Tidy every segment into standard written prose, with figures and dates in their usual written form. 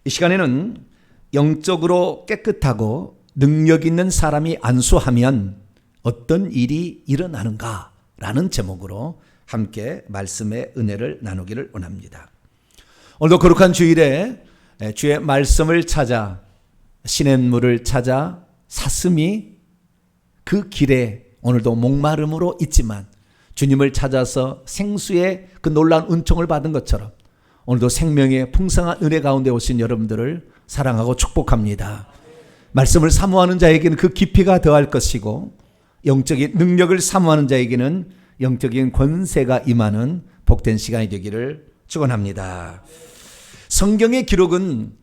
이 시간에는 영적으로 깨끗하고 능력 있는 사람이 안수하면 어떤 일이 일어나는가라는 제목으로 함께 말씀의 은혜를 나누기를 원합니다. 오늘도 거룩한 주일에 주의 말씀을 찾아 시냇물을 찾아 사슴이 그 길에 오늘도 목마름으로 있지만 주님을 찾아서 생수의 그 놀라운 은총을 받은 것처럼 오늘도 생명의 풍성한 은혜 가운데 오신 여러분들을 사랑하고 축복합니다. 말씀을 사모하는 자에게는 그 깊이가 더할 것이고 영적인 능력을 사모하는 자에게는 영적인 권세가 임하는 복된 시간이 되기를 축원합니다. 성경의 기록은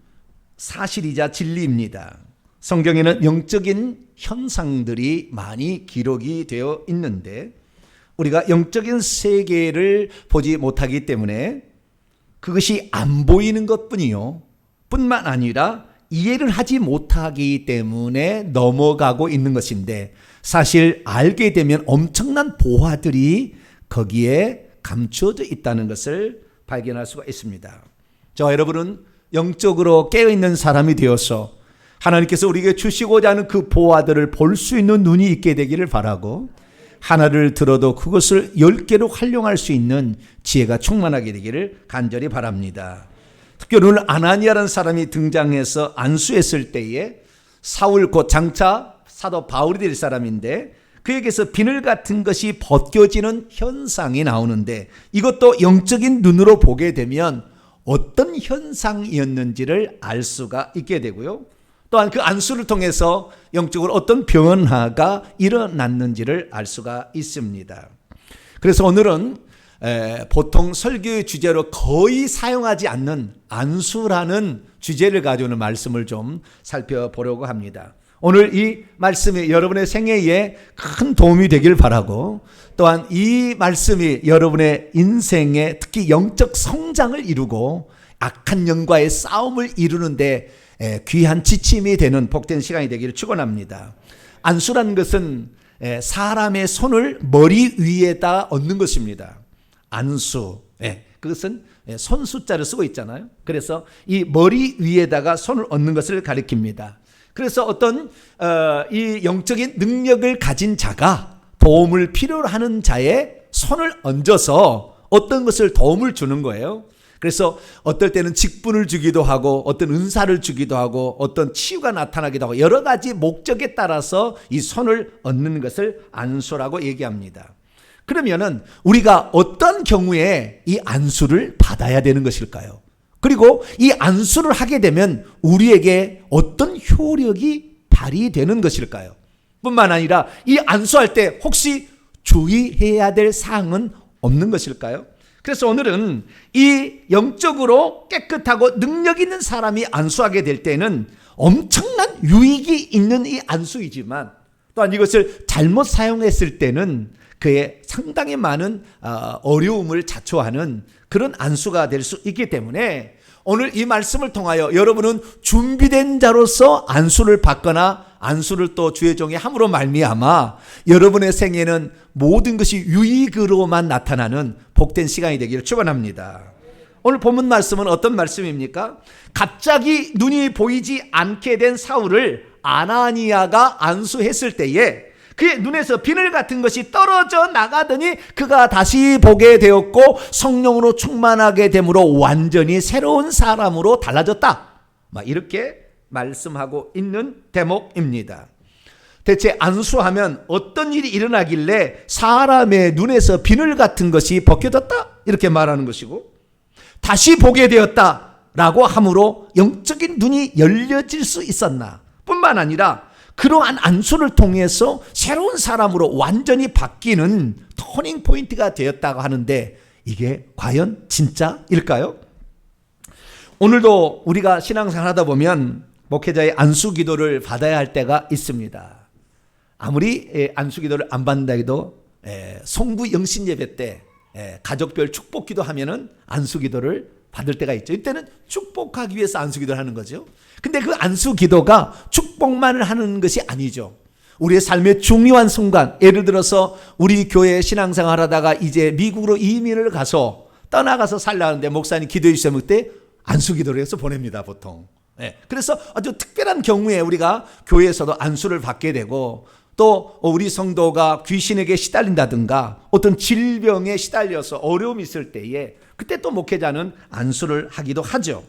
사실이자 진리입니다. 성경에는 영적인 현상들이 많이 기록이 되어 있는데 우리가 영적인 세계를 보지 못하기 때문에 그것이 안 보이는 것뿐이요 뿐만 아니라 이해를 하지 못하기 때문에 넘어가고 있는 것인데 사실 알게 되면 엄청난 보화들이 거기에 감추어져 있다는 것을 발견할 수가 있습니다. 저와 여러분은 영적으로 깨어있는 사람이 되어서 하나님께서 우리에게 주시고자 하는 그 보화들을 볼 수 있는 눈이 있게 되기를 바라고 하나를 들어도 그것을 10개로 활용할 수 있는 지혜가 충만하게 되기를 간절히 바랍니다. 특히 오늘 아나니아라는 사람이 등장해서 안수했을 때에 사울 곧 장차 사도 바울이 될 사람인데 그에게서 비늘 같은 것이 벗겨지는 현상이 나오는데 이것도 영적인 눈으로 보게 되면 어떤 현상이었는지를 알 수가 있게 되고요. 또한 그 안수를 통해서 영적으로 어떤 변화가 일어났는지를 알 수가 있습니다. 그래서 오늘은 보통 설교의 주제로 거의 사용하지 않는 안수라는 주제를 가지고 오는 말씀을 좀 살펴보려고 합니다. 오늘 이 말씀이 여러분의 생애에 큰 도움이 되길 바라고 또한 이 말씀이 여러분의 인생에 특히 영적 성장을 이루고 악한 영과의 싸움을 이루는데 귀한 지침이 되는 복된 시간이 되기를 축원합니다. 안수라는 것은 사람의 손을 머리 위에다 얹는 것입니다. 안수, 그것은 손 숫자를 쓰고 있잖아요. 그래서 이 머리 위에다가 손을 얹는 것을 가리킵니다. 그래서 어떤 이 영적인 능력을 가진 자가 도움을 필요로 하는 자의 손을 얹어서 어떤 것을 도움을 주는 거예요. 그래서 어떨 때는 직분을 주기도 하고 어떤 은사를 주기도 하고 어떤 치유가 나타나기도 하고 여러 가지 목적에 따라서 이 손을 얹는 것을 안수라고 얘기합니다. 그러면은 우리가 어떤 경우에 이 안수를 받아야 되는 것일까요? 그리고 이 안수를 하게 되면 우리에게 어떤 효력이 발휘되는 것일까요? 뿐만 아니라 이 안수할 때 혹시 주의해야 될 사항은 없는 것일까요? 그래서 오늘은 이 영적으로 깨끗하고 능력 있는 사람이 안수하게 될 때는 엄청난 유익이 있는 이 안수이지만 또한 이것을 잘못 사용했을 때는 그의 상당히 많은 어려움을 자초하는 그런 안수가 될 수 있기 때문에 오늘 이 말씀을 통하여 여러분은 준비된 자로서 안수를 받거나 안수를 또 주의 종이 함으로 말미암아 여러분의 생애는 모든 것이 유익으로만 나타나는 복된 시간이 되기를 축원합니다. 오늘 본문 말씀은 어떤 말씀입니까? 갑자기 눈이 보이지 않게 된 사울을 아나니아가 안수했을 때에 그의 눈에서 비늘 같은 것이 떨어져 나가더니 그가 다시 보게 되었고 성령으로 충만하게 됨으로 완전히 새로운 사람으로 달라졌다. 이렇게 말씀하고 있는 대목입니다. 대체 안수하면 어떤 일이 일어나길래 사람의 눈에서 비늘 같은 것이 벗겨졌다? 이렇게 말하는 것이고 다시 보게 되었다라고 함으로 영적인 눈이 열려질 수 있었나? 뿐만 아니라 그러한 안수를 통해서 새로운 사람으로 완전히 바뀌는 터닝 포인트가 되었다고 하는데 이게 과연 진짜일까요? 오늘도 우리가 신앙생활 하다 보면 목회자의 안수 기도를 받아야 할 때가 있습니다. 아무리 안수 기도를 안 받는다 해도 송구 영신 예배 때 가족별 축복 기도 하면은 안수 기도를 받을 때가 있죠. 이때는 축복하기 위해서 안수 기도를 하는 거죠. 근데 그 안수 기도가 축복만을 하는 것이 아니죠. 우리의 삶의 중요한 순간, 예를 들어서 우리 교회 신앙생활 하다가 이제 미국으로 이민을 가서 떠나가서 살라는데 목사님 기도해 주시면 그때 안수기도를 해서 보냅니다, 보통. 그래서 아주 특별한 경우에 우리가 교회에서도 안수를 받게 되고, 또 우리 성도가 귀신에게 시달린다든가 어떤 질병에 시달려서 어려움이 있을 때에 그때 또 목회자는 안수를 하기도 하죠.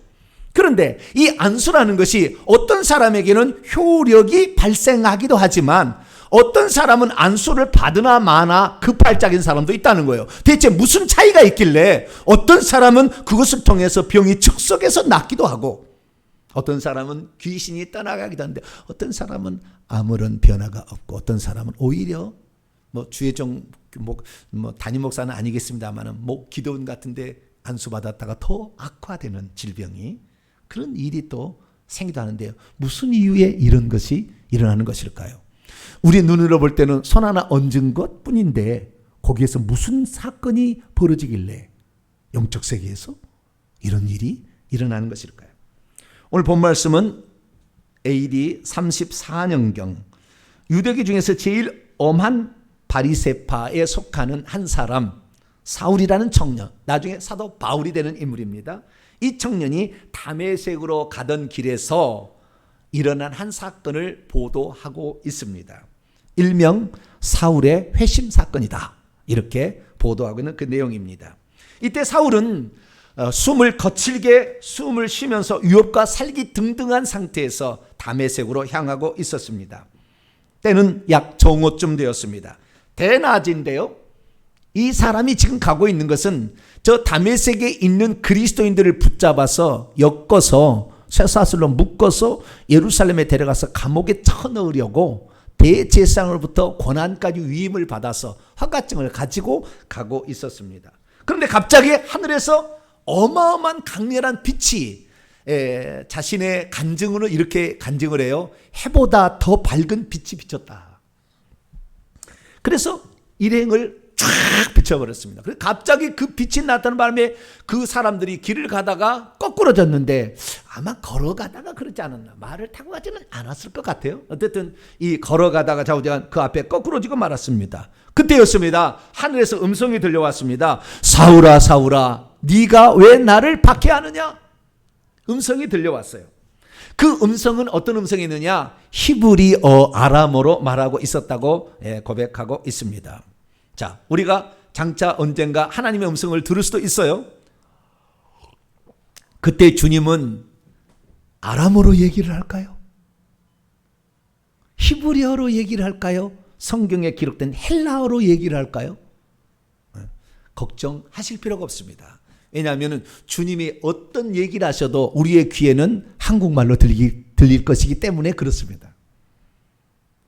그런데 이 안수라는 것이 어떤 사람에게는 효력이 발생하기도 하지만 어떤 사람은 안수를 받으나 마나 급발작인 사람도 있다는 거예요. 대체 무슨 차이가 있길래 어떤 사람은 그것을 통해서 병이 즉석에서 낫기도 하고 어떤 사람은 귀신이 떠나가기도 하는데 어떤 사람은 아무런 변화가 없고 어떤 사람은 오히려 주의종 담임 목사는 아니겠습니다만은 기도원 같은데 안수받았다가 더 악화되는 질병이 그런 일이 또 생기도 하는데요. 무슨 이유에 이런 것이 일어나는 것일까요? 우리 눈으로 볼 때는 손 하나 얹은 것 뿐인데 거기에서 무슨 사건이 벌어지길래 영적 세계에서 이런 일이 일어나는 것일까요? 오늘 본 말씀은 AD 34년경 유대교 중에서 제일 엄한 바리새파에 속하는 한 사람 사울이라는 청년, 나중에 사도 바울이 되는 인물입니다. 이 청년이 다메섹으로 가던 길에서 일어난 한 사건을 보도하고 있습니다. 일명 사울의 회심 사건이다. 이렇게 보도하고 있는 그 내용입니다. 이때 사울은 숨을 거칠게 숨을 쉬면서 유업과 살기 등등한 상태에서 다메섹으로 향하고 있었습니다. 때는 약 정오쯤 되었습니다. 대낮인데요. 이 사람이 지금 가고 있는 것은 저 다메섹에 있는 그리스도인들을 붙잡아서 엮어서 쇠사슬로 묶어서 예루살렘에 데려가서 감옥에 쳐넣으려고 대제사장으로부터 권한까지 위임을 받아서 허가증을 가지고 가고 있었습니다. 그런데 갑자기 하늘에서 어마어마한 강렬한 빛이 자신의 간증으로 이렇게 간증을 해요. 해보다 더 밝은 빛이 비쳤다. 그래서 일행을 쫙 비춰버렸습니다. 그래서 갑자기 그 빛이 나타나는 바람에 그 사람들이 길을 가다가 거꾸러졌는데 아마 걸어가다가 그러지 않았나. 말을 타고 가지는 않았을 것 같아요. 어쨌든 이 걸어가다가 좌우지간 그 앞에 거꾸러지고 말았습니다. 그때였습니다. 하늘에서 음성이 들려왔습니다. 사울아 사울아 네가 왜 나를 박해하느냐? 음성이 들려왔어요. 그 음성은 어떤 음성이느냐? 히브리어 아람어로 말하고 있었다고 고백하고 있습니다. 자, 우리가 장차 언젠가 하나님의 음성을 들을 수도 있어요. 그때 주님은 아람어로 얘기를 할까요? 히브리어로 얘기를 할까요? 성경에 기록된 헬라어로 얘기를 할까요? 걱정하실 필요가 없습니다. 왜냐하면 주님이 어떤 얘기를 하셔도 우리의 귀에는 한국말로 들릴 것이기 때문에 그렇습니다.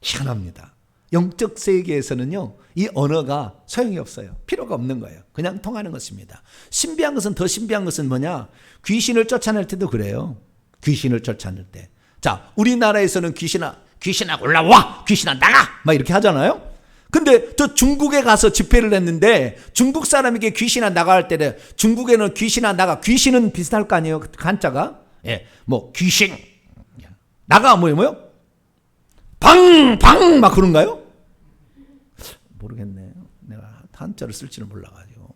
희한합니다. 영적 세계에서는요, 이 언어가 소용이 없어요. 필요가 없는 거예요. 그냥 통하는 것입니다. 신비한 것은 더 신비한 것은 뭐냐? 귀신을 쫓아낼 때도 그래요. 귀신을 쫓아낼 때. 자, 우리나라에서는 귀신아 올라와! 귀신아 나가! 막 이렇게 하잖아요. 근데 저 중국에 가서 집회를 했는데 중국 사람에게 귀신아 나가 할 때는 중국에는 귀신아 나가, 귀신은 비슷할 거 아니에요. 한자가. 귀신. 나가 뭐요? 방 막 그런가요? 모르겠네요. 내가 한자를 쓸지는 몰라가지고.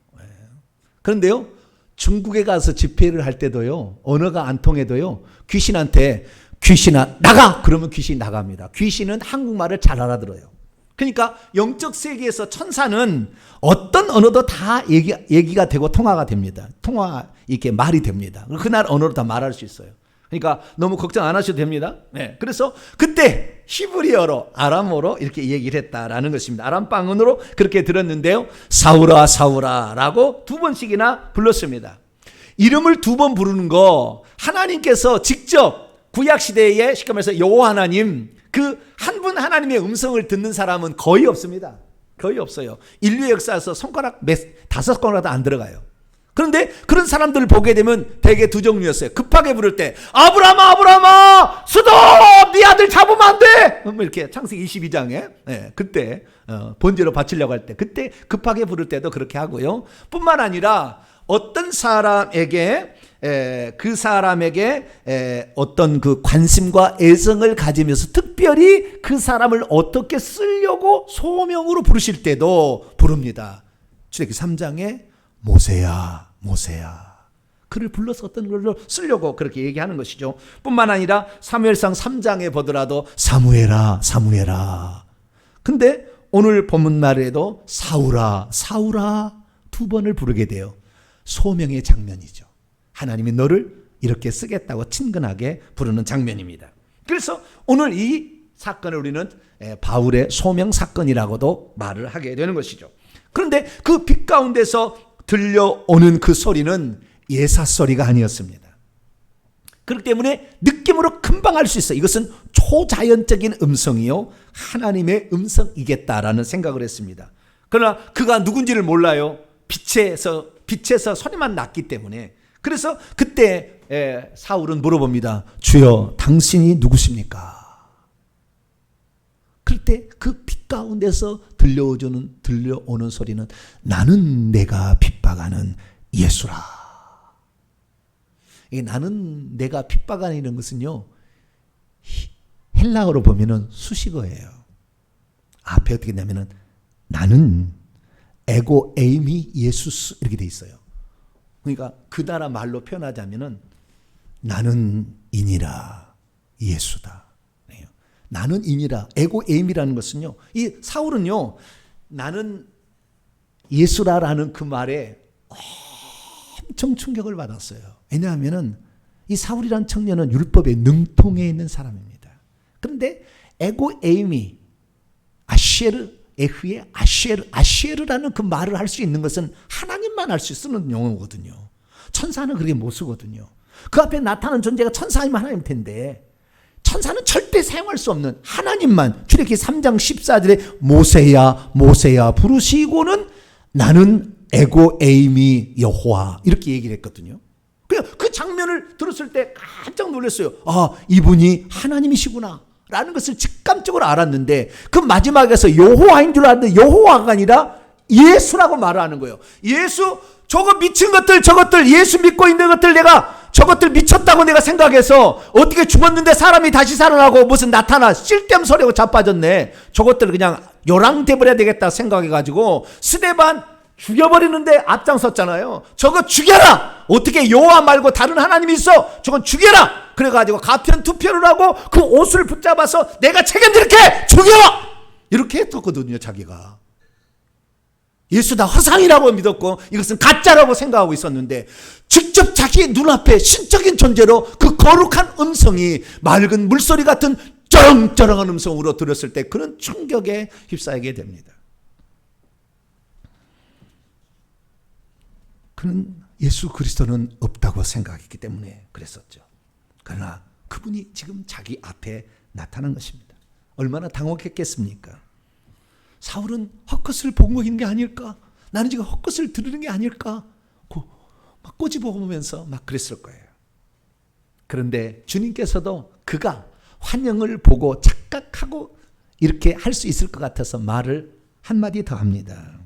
그런데요, 중국에 가서 집회를 할 때도요, 언어가 안 통해도요, 귀신한테 귀신아 나가! 그러면 귀신이 나갑니다. 귀신은 한국말을 잘 알아들어요. 그러니까 영적 세계에서 천사는 어떤 언어도 다 얘기가 되고 통화가 됩니다. 이렇게 말이 됩니다. 그날 언어로 다 말할 수 있어요. 그러니까 너무 걱정 안 하셔도 됩니다. 그래서 그때 히브리어로 아람어로 이렇게 얘기를 했다라는 것입니다. 아람방언으로 그렇게 들었는데요. 사울아 사울아 라고 두 번씩이나 불렀습니다. 이름을 두 번 부르는 거 하나님께서 직접 구약시대에 쉽게 말해서 여호와 하나님 그 한 분 하나님의 음성을 듣는 사람은 거의 없습니다. 거의 없어요. 인류 역사에서 손가락 5손가락도 안 들어가요. 그런데 그런 사람들을 보게 되면 대개 두 종류였어요. 급하게 부를 때 아브라함아 스톱! 네 아들 잡으면 안 돼! 이렇게 창세기 22장에 그때 번제로 바치려고 할 때 그때 급하게 부를 때도 그렇게 하고요. 뿐만 아니라 어떤 사람에게 그 사람에게 어떤 그 관심과 애정을 가지면서 특별히 그 사람을 어떻게 쓰려고 소명으로 부르실 때도 부릅니다. 출애굽기 3장에 모세야 그를 불러서 어떤 걸로 쓰려고 그렇게 얘기하는 것이죠. 뿐만 아니라 사무엘상 3장에 보더라도 사무엘아 사무엘아. 근데 오늘 본문 말에도 사울아 사울아 두 번을 부르게 돼요. 소명의 장면이죠. 하나님이 너를 이렇게 쓰겠다고 친근하게 부르는 장면입니다. 그래서 오늘 이 사건을 우리는 바울의 소명 사건이라고도 말을 하게 되는 것이죠. 그런데 그 빛 가운데서 들려오는 그 소리는 예사 소리가 아니었습니다. 그렇기 때문에 느낌으로 금방 알 수 있어요. 이것은 초자연적인 음성이요 하나님의 음성이겠다라는 생각을 했습니다. 그러나 그가 누군지를 몰라요. 빛에서 소리만 났기 때문에. 그래서 그때 사울은 물어봅니다. 주여 당신이 누구십니까? 그럴 때 그 빛 가운데서 들려오는 소리는 나는 내가 핍박하는 예수라. 나는 내가 핍박하는 이런 것은요 헬라어로 보면은 수식어예요. 앞에 어떻게 되냐면은 나는 에고 에이미 예수스 이렇게 돼 있어요. 그러니까 그 나라 말로 표현하자면은 나는 이니라 예수다. 나는 이니라 에고 에임이라는 것은요. 이 사울은요. 나는 예수라라는 그 말에 엄청 충격을 받았어요. 왜냐하면은 이 사울이란 청년은 율법에 능통해 있는 사람입니다. 그런데 에고 에임이 아시에르 에흐의 아시에르라는 그 말을 할 수 있는 것은 하나님만 할 수 쓰는 용어거든요. 천사는 그렇게 못 쓰거든요. 그 앞에 나타나는 존재가 천사이면 하나님 텐데 천사는 절대 사용할 수 없는 하나님만 출애굽기 3장 14절에 모세야 부르시고는 나는 에고 에임이 여호와 이렇게 얘기를 했거든요. 그 장면을 들었을 때 깜짝 놀랐어요. 아, 이분이 하나님이시구나 라는 것을 직감적으로 알았는데 그 마지막에서 여호와인 줄 알았는데 여호와가 아니라 예수라고 말을 하는 거예요. 예수 저거 미친 것들 저것들 예수 믿고 있는 것들 내가 저것들 미쳤다고 내가 생각해서 어떻게 죽었는데 사람이 다시 살아나고 무슨 나타나 쓸데없는 소리하고 자빠졌네. 저것들 그냥 요랑대버려야 되겠다 생각해가지고 스데반 죽여버리는데 앞장섰잖아요. 저거 죽여라. 어떻게 여호와 말고 다른 하나님이 있어. 저건 죽여라. 그래가지고 가편투표를 하고 그 옷을 붙잡아서 내가 책임질게 죽여 이렇게 했었거든요. 자기가 예수 다 허상이라고 믿었고 이것은 가짜라고 생각하고 있었는데 직접 자기 눈앞에 신적인 존재로 그 거룩한 음성이 맑은 물소리 같은 쩌렁쩌렁한 음성으로 들었을 때 그런 충격에 휩싸이게 됩니다. 그는 예수 그리스도는 없다고 생각했기 때문에 그랬었죠. 그러나 그분이 지금 자기 앞에 나타난 것입니다. 얼마나 당혹했겠습니까? 사울은 헛것을 보고 있는 게 아닐까? 나는 지금 헛것을 들으는 게 아닐까? 막 꼬집어보면서 막 그랬을 거예요. 그런데 주님께서도 그가 환영을 보고 착각하고 이렇게 할 수 있을 것 같아서 말을 한마디 더 합니다.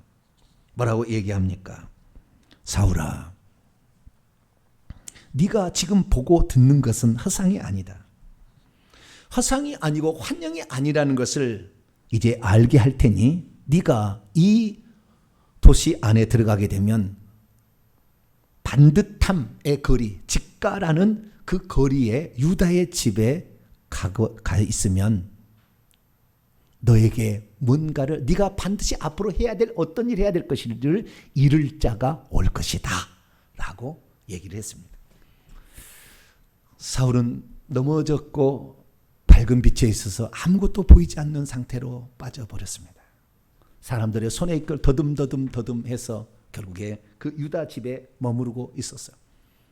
뭐라고 얘기합니까? 사울아, 네가 지금 보고 듣는 것은 허상이 아니다. 허상이 아니고 환영이 아니라는 것을 이제 알게 할 테니 네가 이 도시 안에 들어가게 되면 반듯함의 거리, 직가라는 그 거리에 유다의 집에 가 있으면 너에게 뭔가를 네가 반드시 앞으로 해야 될 어떤 일을 해야 될 것을 이룰 자가 올 것이다 라고 얘기를 했습니다. 사울은 넘어졌고 밝은 빛에 있어서 아무것도 보이지 않는 상태로 빠져버렸습니다. 사람들의 손에 이끌 더듬 해서 결국에 그 유다 집에 머무르고 있었어요.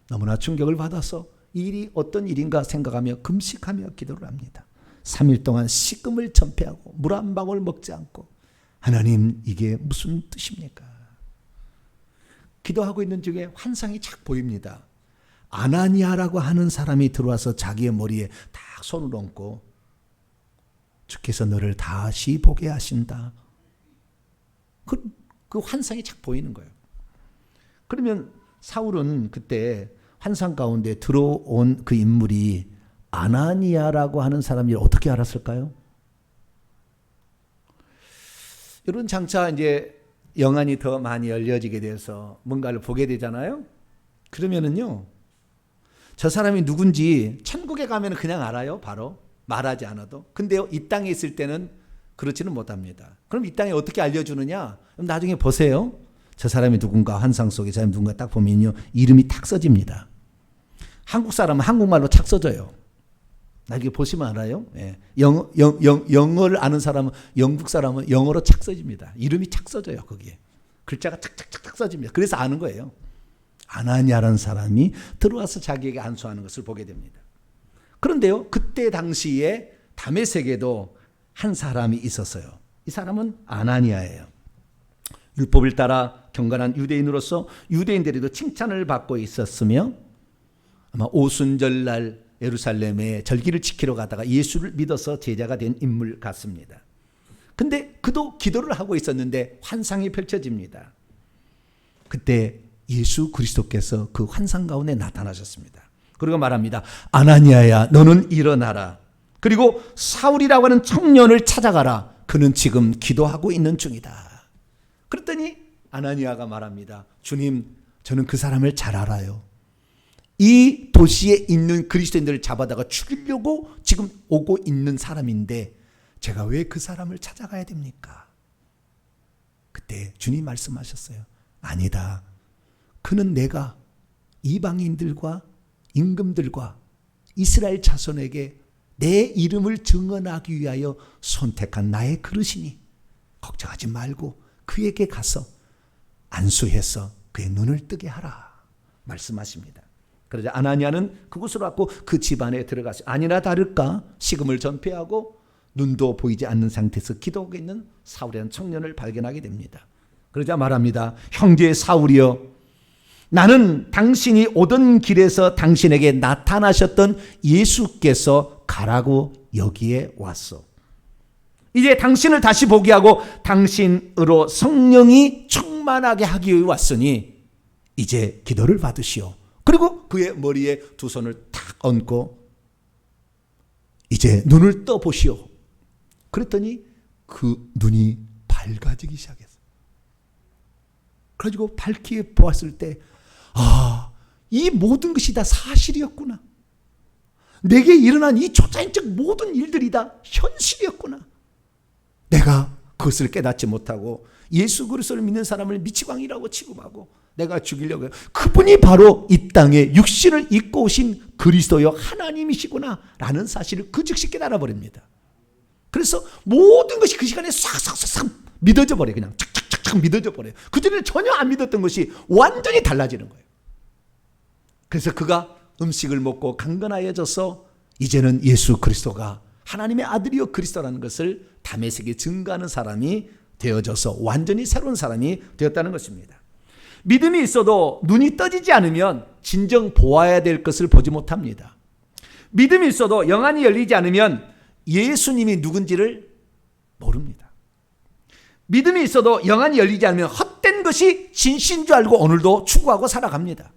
너무나 충격을 받아서 이 일이 어떤 일인가 생각하며 금식하며 기도를 합니다. 3일 동안 식음을 전폐하고 물 한 방울 먹지 않고 하나님 이게 무슨 뜻입니까? 기도하고 있는 중에 환상이 착 보입니다. 아나니아라고 하는 사람이 들어와서 자기의 머리에 딱 손을 얹고 주께서 너를 다시 보게 하신다. 그 환상이 착 보이는 거예요. 그러면 사울은 그때 환상 가운데 들어온 그 인물이 아나니아라고 하는 사람이 어떻게 알았을까요? 여러분 장차 이제 영안이 더 많이 열려지게 돼서 뭔가를 보게 되잖아요. 그러면은요, 저 사람이 누군지 천국에 가면 그냥 알아요. 바로 말하지 않아도. 근데요, 이 땅에 있을 때는 그렇지는 못합니다. 그럼 이 땅에 어떻게 알려주느냐? 그럼 나중에 보세요. 저 사람이 누군가, 환상 속에 저 사람이 누군가 딱 보면요, 이름이 탁 써집니다. 한국 사람은 한국말로 착 써져요. 나중에 보시면 알아요. 예. 영어를 아는 사람은, 영국 사람은 영어로 착 써집니다. 이름이 착 써져요. 거기에 글자가 착착착착 써집니다. 그래서 아는 거예요. 아나니아라는 사람이 들어와서 자기에게 안수하는 것을 보게 됩니다. 그런데요, 그때 당시에 다메섹에도 한 사람이 있었어요. 이 사람은 아나니아예요. 율법을 따라 경건한 유대인으로서 유대인들에도 칭찬을 받고 있었으며, 아마 오순절날 예루살렘에 절기를 지키러 가다가 예수를 믿어서 제자가 된 인물 같습니다. 근데 그도 기도를 하고 있었는데 환상이 펼쳐집니다. 그때 예수 그리스도께서 그 환상 가운데 나타나셨습니다. 그리고 말합니다. 아나니아야, 너는 일어나라. 그리고 사울이라고 하는 청년을 찾아가라. 그는 지금 기도하고 있는 중이다. 그랬더니 아나니아가 말합니다. 주님, 저는 그 사람을 잘 알아요. 이 도시에 있는 그리스도인들을 잡아다가 죽이려고 지금 오고 있는 사람인데 제가 왜 그 사람을 찾아가야 됩니까? 그때 주님 말씀하셨어요. 아니다. 그는 내가 이방인들과 임금들과 이스라엘 자손에게 내 이름을 증언하기 위하여 선택한 나의 그릇이니 걱정하지 말고 그에게 가서 안수해서 그의 눈을 뜨게 하라 말씀하십니다. 그러자 아나니아는 그곳으로 왔고 그 집안에 들어가서 아니나 다를까 식음을 전폐하고 눈도 보이지 않는 상태에서 기도하고 있는 사울이라는 청년을 발견하게 됩니다. 그러자 말합니다. 형제 사울이여, 나는 당신이 오던 길에서 당신에게 나타나셨던 예수께서 가라고 여기에 왔소. 이제 당신을 다시 보게 하고 당신으로 성령이 충만하게 하기 위해 왔으니 이제 기도를 받으시오. 그리고 그의 머리에 두 손을 탁 얹고 이제 눈을 떠보시오. 그랬더니 그 눈이 밝아지기 시작했어요. 그래가지고 밝게 보았을 때, 아, 이 모든 것이 다 사실이었구나. 내게 일어난 이 초자연적 모든 일들이 다 현실이었구나. 내가 그것을 깨닫지 못하고 예수 그리스도를 믿는 사람을 미치광이라고 취급하고 내가 죽이려고 해요. 그분이 바로 이 땅에 육신을 입고 오신 그리스도여 하나님이시구나 라는 사실을 그 즉시 깨달아 버립니다. 그래서 모든 것이 그 시간에 싹싹싹 믿어져 버려요. 그냥 착착착착 믿어져 버려요. 그전에는 전혀 안 믿었던 것이 완전히 달라지는 거예요. 그래서 그가 음식을 먹고 강건하여져서 이제는 예수 그리스도가 하나님의 아들이요 그리스도라는 것을 다메섹에 증거하는 사람이 되어져서 완전히 새로운 사람이 되었다는 것입니다. 믿음이 있어도 눈이 떠지지 않으면 진정 보아야 될 것을 보지 못합니다. 믿음이 있어도 영안이 열리지 않으면 예수님이 누군지를 모릅니다. 믿음이 있어도 영안이 열리지 않으면 헛된 것이 진실인 줄 알고 오늘도 추구하고 살아갑니다.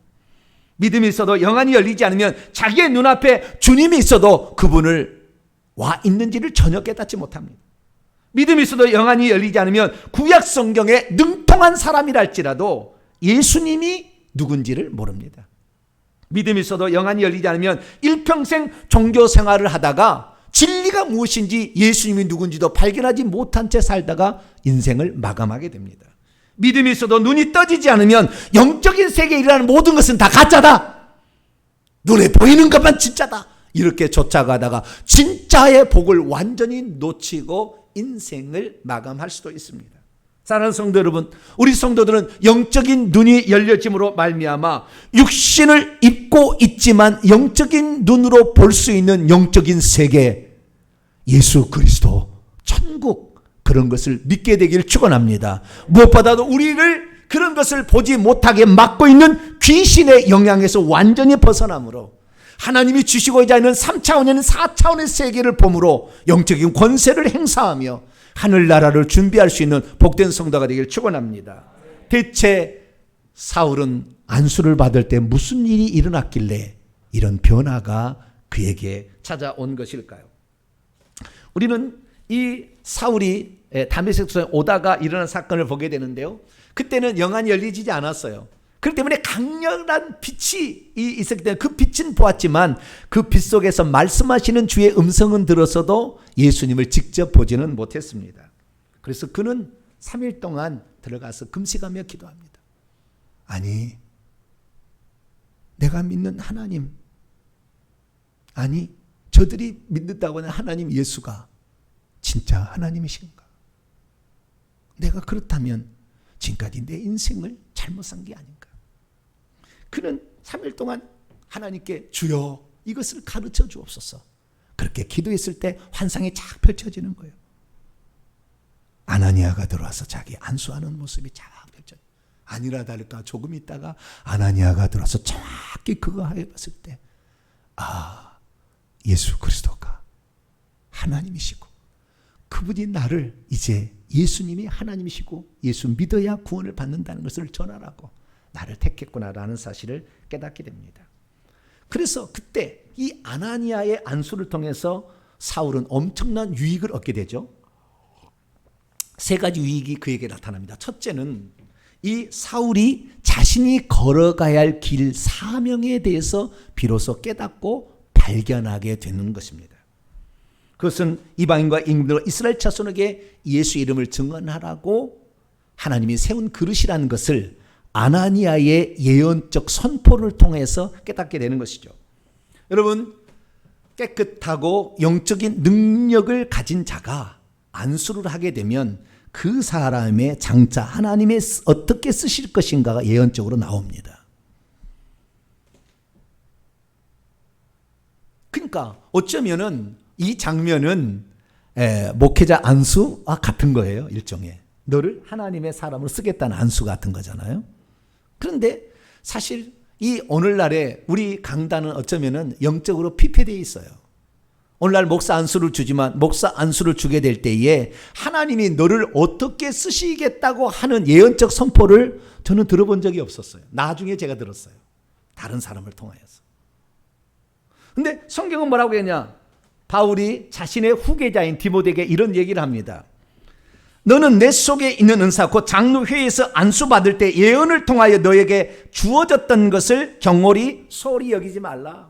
믿음이 있어도 영안이 열리지 않으면 자기의 눈앞에 주님이 있어도 그분을 와 있는지를 전혀 깨닫지 못합니다. 믿음이 있어도 영안이 열리지 않으면 구약 성경에 능통한 사람이랄지라도 예수님이 누군지를 모릅니다. 믿음이 있어도 영안이 열리지 않으면 일평생 종교 생활을 하다가 진리가 무엇인지 예수님이 누군지도 발견하지 못한 채 살다가 인생을 마감하게 됩니다. 믿음이 있어도 눈이 떠지지 않으면 영적인 세계에 일어나는 모든 것은 다 가짜다. 눈에 보이는 것만 진짜다. 이렇게 쫓아가다가 진짜의 복을 완전히 놓치고 인생을 마감할 수도 있습니다. 사랑하는 성도 여러분, 우리 성도들은 영적인 눈이 열려짐으로 말미암아 육신을 입고 있지만 영적인 눈으로 볼 수 있는 영적인 세계, 예수 그리스도, 천국, 그런 것을 믿게 되기를 축원합니다. 무엇보다도 우리를 그런 것을 보지 못하게 막고 있는 귀신의 영향에서 완전히 벗어남으로 하나님이 주시고자 하는 3차원에는 4차원의 세계를 봄으로 영적인 권세를 행사하며 하늘나라를 준비할 수 있는 복된 성도가 되기를 축원합니다. 대체 사울은 안수를 받을 때 무슨 일이 일어났길래 이런 변화가 그에게 찾아온 것일까요? 우리는 이 사울이 다메섹에 오다가 일어난 사건을 보게 되는데요. 그때는 영안이 열리지 않았어요. 그렇기 때문에 강렬한 빛이 있었기 때문에 그 빛은 보았지만 그 빛 속에서 말씀하시는 주의 음성은 들었어도 예수님을 직접 보지는 못했습니다. 그래서 그는 3일 동안 들어가서 금식하며 기도합니다. 아니, 내가 믿는 하나님, 아니 저들이 믿는다고 하는 하나님 예수가 진짜 하나님이신가? 내가 그렇다면 지금까지 내 인생을 잘못 산 게 아닌가? 그는 3일 동안 하나님께 주여 이것을 가르쳐 주옵소서. 그렇게 기도했을 때 환상이 쫙 펼쳐지는 거예요. 아나니아가 들어와서 자기 안수하는 모습이 쫙 펼쳐져요. 아니라 다를까 조금 있다가 아나니아가 들어와서 정확히 그거 해봤을 때 예수 그리스도가 하나님이시고 그분이 나를 이제 예수님이 하나님이시고 예수 믿어야 구원을 받는다는 것을 전하라고 나를 택했구나라는 사실을 깨닫게 됩니다. 그래서 그때 이 아나니아의 안수를 통해서 사울은 엄청난 유익을 얻게 되죠. 세 가지 유익이 그에게 나타납니다. 첫째는 이 사울이 자신이 걸어가야 할 길 사명에 대해서 비로소 깨닫고 발견하게 되는 것입니다. 그것은 이방인과 임금들과 이스라엘 자손에게 예수 이름을 증언하라고 하나님이 세운 그릇이라는 것을 아나니아의 예언적 선포를 통해서 깨닫게 되는 것이죠. 여러분, 깨끗하고 영적인 능력을 가진 자가 안수를 하게 되면 그 사람의 장차 하나님이 어떻게 쓰실 것인가가 예언적으로 나옵니다. 그러니까 어쩌면은 이 장면은 목회자 안수와 같은 거예요. 일종의 너를 하나님의 사람으로 쓰겠다는 안수 같은 거잖아요. 그런데 사실 이 오늘날에 우리 강단은 어쩌면은 영적으로 피폐되어 있어요. 오늘날 목사 안수를 주지만 목사 안수를 주게 될 때에 하나님이 너를 어떻게 쓰시겠다고 하는 예언적 선포를 저는 들어본 적이 없었어요. 나중에 제가 들었어요. 다른 사람을 통하여서. 근데 성경은 뭐라고 했냐? 바울이 자신의 후계자인 디모데에게 이런 얘기를 합니다. 너는 내 속에 있는 은사 곧 장로회에서 안수받을 때 예언을 통하여 너에게 주어졌던 것을 경홀히 소홀히 여기지 말라.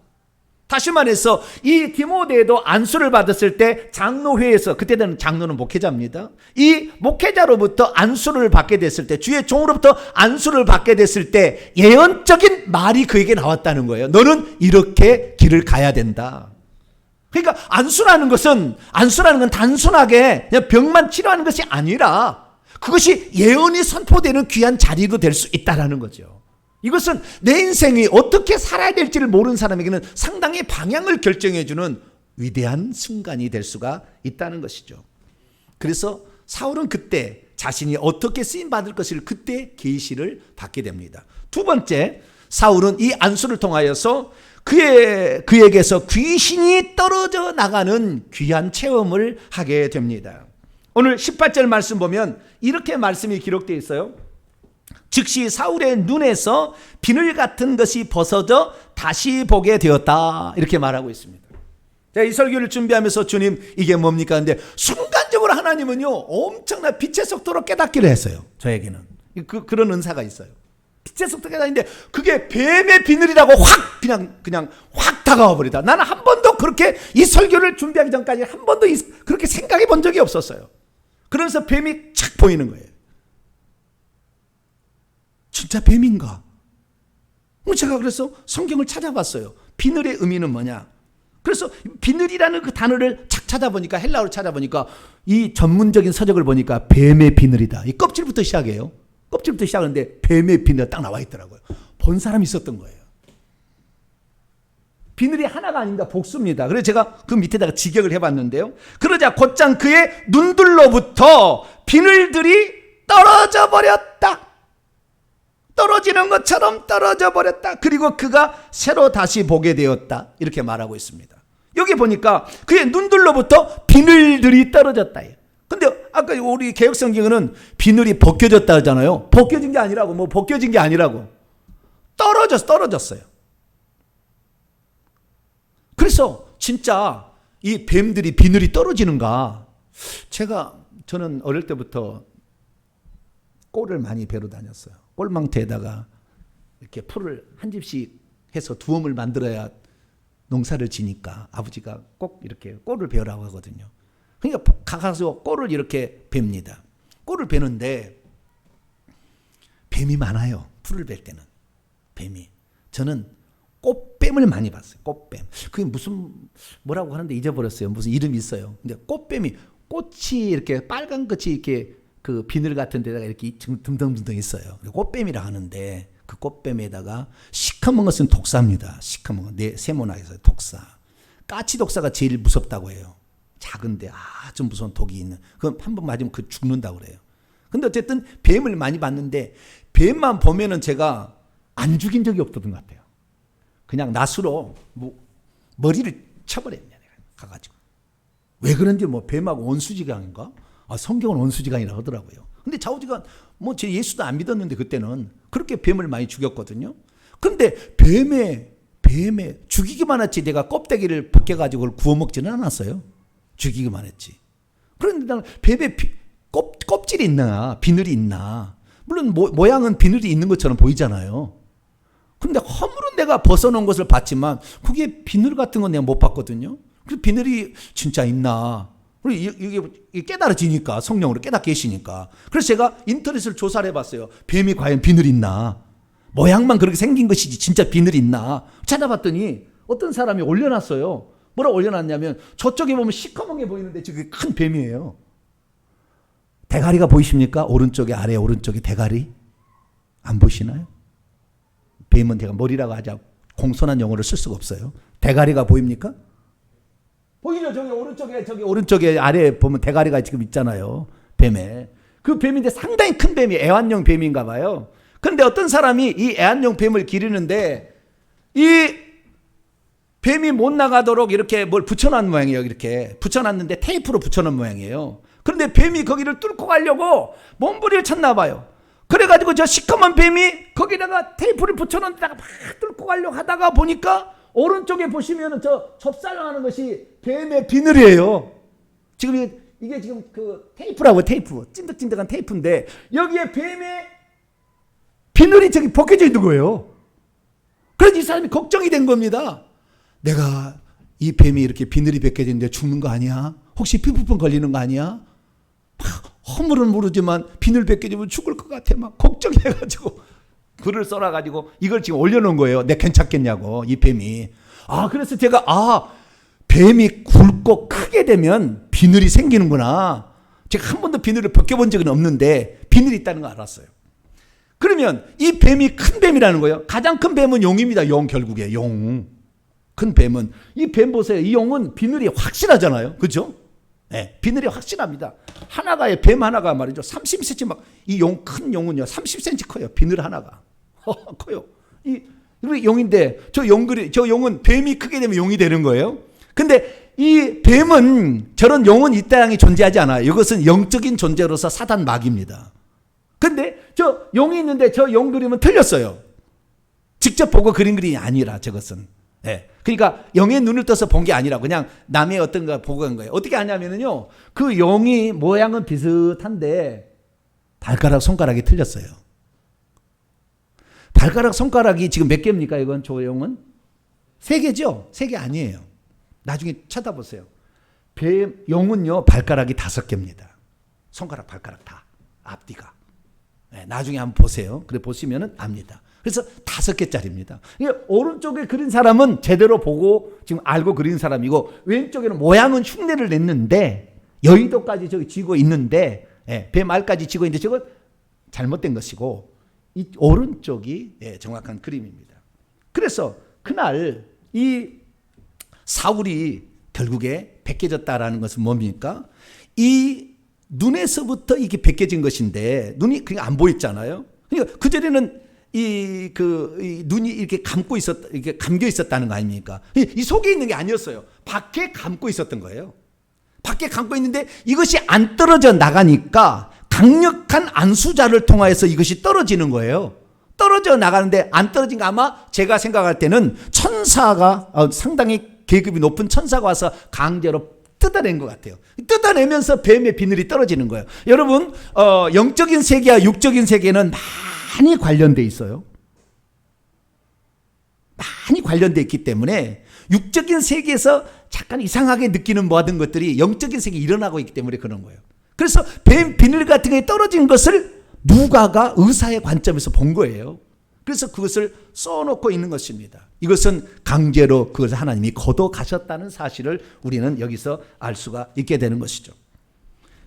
다시 말해서 이 디모데도 안수를 받았을 때 장로회에서, 그때는 장로는 목회자입니다. 이 목회자로부터 안수를 받게 됐을 때, 주의 종으로부터 안수를 받게 됐을 때 예언적인 말이 그에게 나왔다는 거예요. 너는 이렇게 길을 가야 된다. 그러니까 안수라는 건 단순하게 그냥 병만 치료하는 것이 아니라 그것이 예언이 선포되는 귀한 자리도 될 수 있다는 거죠. 이것은 내 인생이 어떻게 살아야 될지를 모르는 사람에게는 상당히 방향을 결정해주는 위대한 순간이 될 수가 있다는 것이죠. 그래서 사울은 그때 자신이 어떻게 쓰임받을 것을 그때 계시를 받게 됩니다. 두 번째, 사울은 이 안수를 통하여서 그에게서 귀신이 떨어져 나가는 귀한 체험을 하게 됩니다. 오늘 18절 말씀 보면 이렇게 말씀이 기록되어 있어요. 즉시 사울의 눈에서 비늘 같은 것이 벗어져 다시 보게 되었다. 이렇게 말하고 있습니다. 제가 이 설교를 준비하면서 주님 이게 뭡니까? 근데 순간적으로 하나님은요 엄청난 빛의 속도로 깨닫기를 했어요. 저에게는 그런 은사가 있어요. 빛의 속도로 깨닫는데 그게 뱀의 비늘이라고 그냥 확 다가와 버리다. 나는 한 번도 그렇게 이 설교를 준비하기 전까지 한 번도 그렇게 생각해 본 적이 없었어요. 그러면서 뱀이 착 보이는 거예요. 진짜 뱀인가? 제가 그래서 성경을 찾아봤어요. 비늘의 의미는 뭐냐? 그래서 비늘이라는 그 단어를 착 찾아보니까, 헬라어로 찾아보니까 이 전문적인 서적을 보니까 뱀의 비늘이다. 이 껍질부터 시작해요. 껍질부터 시작하는데 뱀의 비늘 딱 나와 있더라고요. 본 사람이 있었던 거예요. 비늘이 하나가 아닙니다. 복수입니다. 그래서 제가 그 밑에다가 직역을 해봤는데요. 그러자 곧장 그의 눈들로부터 비늘들이 떨어져 버렸다. 떨어지는 것처럼 떨어져 버렸다. 그리고 그가 새로 다시 보게 되었다. 이렇게 말하고 있습니다. 여기 보니까 그의 눈들로부터 비늘들이 떨어졌다. 근데 아까 우리 개혁성경은 비늘이 벗겨졌다 하잖아요. 벗겨진 게 아니라고. 떨어졌어요. 그래서 진짜 이 뱀들이 비늘이 떨어지는가? 저는 어릴 때부터 꼴을 많이 베러 다녔어요. 꼴망태에다가 이렇게 풀을 한 집씩 해서 두엄을 만들어야 농사를 지니까 아버지가 꼭 이렇게 꼴을 베라고 하거든요. 그러니까 가서 꼴을 이렇게 뱁니다. 꼴을 베는데 뱀이 많아요. 풀을 벨 때는 뱀이. 저는 꽃뱀을 많이 봤어요. 꽃뱀. 그게 무슨 뭐라고 하는데 잊어버렸어요. 무슨 이름이 있어요. 근데 꽃뱀이 꽃이 이렇게 빨간 것이 이렇게 그 비늘 같은 데다가 이렇게 듬덩듬덩 있어요. 꽃뱀이라 하는데 그 꽃뱀에다가 시커먼 것은 독사입니다. 시커먼 거. 세모나게서 독사. 까치 독사가 제일 무섭다고 해요. 작은데 아주 무서운 독이 있는. 그럼 한 번 맞으면 그 죽는다고 그래요. 근데 어쨌든 뱀을 많이 봤는데 뱀만 보면은 제가 안 죽인 적이 없었던 것 같아요. 그냥 낫으로 머리를 쳐버렸냐 내가 가가지고. 왜 그런지 뱀하고 원수지간인가? 성경은 원수지간이라 하더라고요. 근데 좌우지간 제 예수도 안 믿었는데 그때는 그렇게 뱀을 많이 죽였거든요. 근데 뱀에 죽이기만 했지 내가 껍데기를 벗겨가지고 그걸 구워 먹지는 않았어요. 죽이기만 했지. 그런데 나는 뱀에 껍질이 있나 비늘이 있나. 물론 모양은 비늘이 있는 것처럼 보이잖아요. 근데 허물은 내가 벗어놓은 것을 봤지만 그게 비늘 같은 건 내가 못 봤거든요. 그래서 비늘이 진짜 있나. 그리고 이게 깨달아지니까 성령으로 깨닫게 계시니까. 그래서 제가 인터넷을 조사를 해봤어요. 뱀이 과연 비늘이 있나. 모양만 그렇게 생긴 것이지 진짜 비늘이 있나. 찾아봤더니 어떤 사람이 올려놨어요. 뭐라고 올려놨냐면 저쪽에 보면 시커멓게 보이는데 저게 큰 뱀이에요. 대가리가 보이십니까? 오른쪽에 아래 오른쪽에 대가리 안 보시나요? 뱀은 제가 머리라고 하자 공손한 용어를 쓸 수가 없어요. 대가리가 보입니까? 보이죠? 저기 오른쪽에 아래에 보면 대가리가 지금 있잖아요. 뱀에. 그 뱀인데 상당히 큰 뱀이 애완용 뱀인가 봐요. 그런데 어떤 사람이 이 애완용 뱀을 기르는데 이 뱀이 못 나가도록 이렇게 뭘 붙여놓은 모양이에요. 이렇게 붙여놨는데 테이프로 붙여놓은 모양이에요. 그런데 뱀이 거기를 뚫고 가려고 몸부림을 쳤나 봐요. 그래가지고 저 시커먼 뱀이 거기다가 테이프를 붙여놓은 데다가 막 뚫고 가려고 하다가 보니까 오른쪽에 보시면은 저 접살하는 것이 뱀의 비늘이에요. 지금 이게 지금 그 테이프라고 테이프. 찐득찐득한 테이프인데 여기에 뱀의 비늘이 저기 벗겨져 있는 거예요. 그래서 이 사람이 걱정이 된 겁니다. 내가 이 뱀이 이렇게 비늘이 벗겨져 있는데 죽는 거 아니야? 혹시 피부병 걸리는 거 아니야? 허물은 모르지만 비늘 벗겨지면 죽을 것 같아. 막 걱정해가지고 글을 써놔가지고 이걸 지금 올려놓은 거예요. 내 괜찮겠냐고 이 뱀이. 그래서 제가 뱀이 굵고 크게 되면 비늘이 생기는구나. 제가 한 번도 비늘을 벗겨본 적은 없는데 비늘이 있다는 거 알았어요. 그러면 이 뱀이 큰 뱀이라는 거예요. 가장 큰 뱀은 용입니다. 용 결국에 용. 큰 뱀은 이 뱀 보세요. 이 용은 비늘이 확실하잖아요. 그렇죠? 네, 비늘이 확실합니다. 하나가에 뱀 하나가 말이죠. 30cm 막 이 큰 용은요 30cm 커요. 비늘 하나가 커요. 이 용인데 저 용은 뱀이 크게 되면 용이 되는 거예요. 근데 이 뱀은 저런 용은 이 땅에 존재하지 않아요. 이것은 영적인 존재로서 사단 마귀입니다. 근데 저 용이 있는데 저 용 그림은 틀렸어요. 직접 보고 그린 그림이 아니라 저것은. 네. 그러니까 영의 눈을 떠서 본 게 아니라 그냥 남의 어떤 거 보고 간 거예요. 어떻게 하냐면요. 그 용이 모양은 비슷한데 발가락 손가락이 틀렸어요. 발가락 손가락이 지금 몇 개입니까? 이건 저 용은 3개죠? 3개 아니에요. 나중에 찾아보세요. 용은요 발가락이 5개입니다. 손가락 발가락 다 앞뒤가. 네, 나중에 한번 보세요. 그래 보시면은 압니다. 그래서 5개짜리입니다. 그러니까 오른쪽에 그린 사람은 제대로 보고 지금 알고 그린 사람이고 왼쪽에는 모양은 흉내를 냈는데 여의도까지 저기 쥐고 있는데 뱀 알까지 쥐고 있는데 저건 잘못된 것이고 이 오른쪽이 정확한 그림입니다. 그래서 그날 이 사울이 결국에 벗겨졌다라는 것은 뭡니까? 이 눈에서부터 이게 벗겨진 것인데 눈이 그냥 안 보였잖아요. 그러니까 그전에는 이 눈이 이렇게 이렇게 감겨 있었다는 거 아닙니까? 이 속에 있는 게 아니었어요. 밖에 감고 있었던 거예요. 밖에 감고 있는데 이것이 안 떨어져 나가니까 강력한 안수자를 통하여서 이것이 떨어지는 거예요. 떨어져 나가는데 안 떨어진 거 아마 제가 생각할 때는 천사가 상당히 계급이 높은 천사가 와서 강제로 뜯어낸 것 같아요. 뜯어내면서 뱀의 비늘이 떨어지는 거예요. 여러분 영적인 세계와 육적인 세계는 많이 관련돼 있어요. 많이 관련되어 있기 때문에 육적인 세계에서 잠깐 이상하게 느끼는 모든 것들이 영적인 세계에 일어나고 있기 때문에 그런 거예요. 그래서 뱀 비늘 같은 게 떨어진 것을 누가가 의사의 관점에서 본 거예요. 그래서 그것을 써놓고 있는 것입니다. 이것은 강제로 그것을 하나님이 거둬가셨다는 사실을 우리는 여기서 알 수가 있게 되는 것이죠.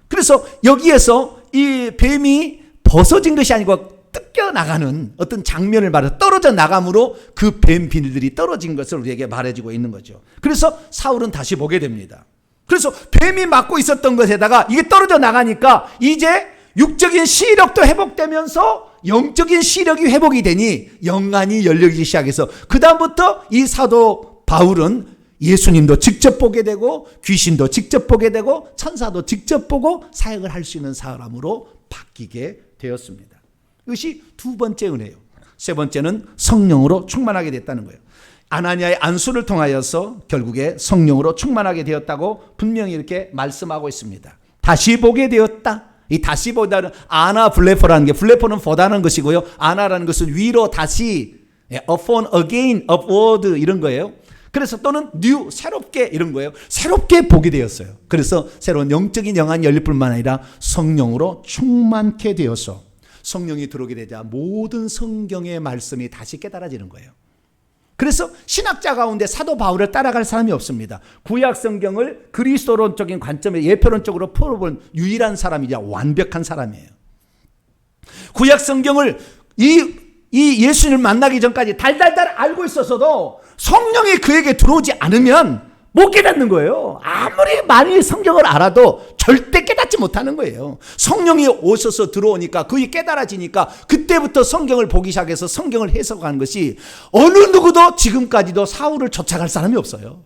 그래서 여기에서 이 뱀이 벗어진 것이 아니고 뜯겨나가는 어떤 장면을 말해서 떨어져 나감으로 그 뱀 비늘들이 떨어진 것을 우리에게 말해주고 있는 거죠. 그래서 사울은 다시 보게 됩니다. 그래서 뱀이 막고 있었던 것에다가 이게 떨어져 나가니까 이제 육적인 시력도 회복되면서 영적인 시력이 회복이 되니 영안이 열리기 시작해서 그 다음부터 이 사도 바울은 예수님도 직접 보게 되고 귀신도 직접 보게 되고 천사도 직접 보고 사역을 할 수 있는 사람으로 바뀌게 되었습니다. 이것이 두 번째 은혜요. 세 번째는 성령으로 충만하게 됐다는 거예요. 아나니아의 안수를 통하여서 결국에 성령으로 충만하게 되었다고 분명히 이렇게 말씀하고 있습니다. 다시 보게 되었다. 이 다시 보다는 아나 블레포라는 게, 블레포는 보다는 것이고요. 아나라는 것은 위로 다시, upon again, upward 이런 거예요. 그래서 또는 new, 새롭게 이런 거예요. 새롭게 보게 되었어요. 그래서 새로운 영적인 영안이 열릴 뿐만 아니라 성령으로 충만케 되어서 성령이 들어오게 되자 모든 성경의 말씀이 다시 깨달아지는 거예요. 그래서 신학자 가운데 사도 바울을 따라갈 사람이 없습니다. 구약 성경을 그리스도론적인 관점에 예표론적으로 풀어본 유일한 사람이자 완벽한 사람이에요. 구약 성경을 이 예수님을 만나기 전까지 달달달 알고 있었어도 성령이 그에게 들어오지 않으면 못 깨닫는 거예요. 아무리 많이 성경을 알아도 절대 깨닫지 못하는 거예요. 성령이 오셔서 들어오니까 그게 깨달아지니까 그때부터 성경을 보기 시작해서 성경을 해석하는 것이 어느 누구도 지금까지도 사울을 쫓아갈 사람이 없어요.